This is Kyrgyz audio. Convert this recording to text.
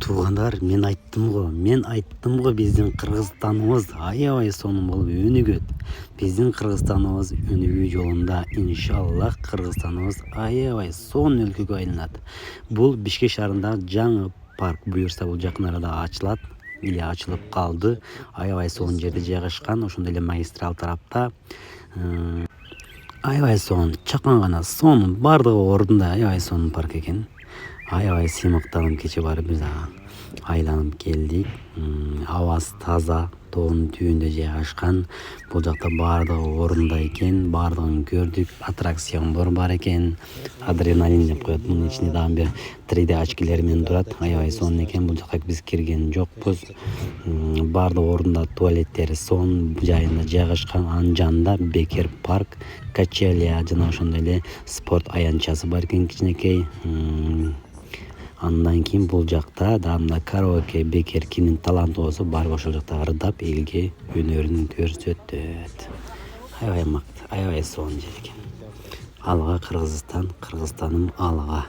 Туугандар, мен айттым го биздин Кыргызстаныбыз аябай сонун болуп өнүгөт. Биздин Кыргызстаныбыз өнүгүү жолунда, иншаллах Кыргызстаныбыз аябай сонун өлкөгө айланат. Бул Бишкек шаарында жаңы парк, буюрса бул жакын арада ачылат или ачылып калды. Аябай сонун жерде жайгашкан, ошондой эле магистраль тарапта. Аябай сонун, чакан гана сонун, бардыгы ордунда аябай сонун парк экен. Аябай сыймыктаган кече барып биз айланып келдик. Абасы таза, тоонун түбүндө жайгашкан. Бул жакта бардыгы ордунда экен, бардыгын көрдүк. Аттракциондор бар экен. Адреналин деп коет. Мунун ичинде дагы бир 3D очкилер менен турат. Аябай сонун экен. Бул жака биз кирген жокпуз. Бардыгы ордунда, туалеттери сонун жайында жайгашкан. Анын жанында Бекер парк, качеля жана ошондой эле спорт аянтчасы бар экен кичинекей. Андан кийин бул жакта да мына караоке, Бекер кимдин таланты болсо барып ошол жакта ырдап элге өнөрүн көрсөтөт. Аябай сонун жер экен. Алга Кыргызстан, Кыргызстаным алга.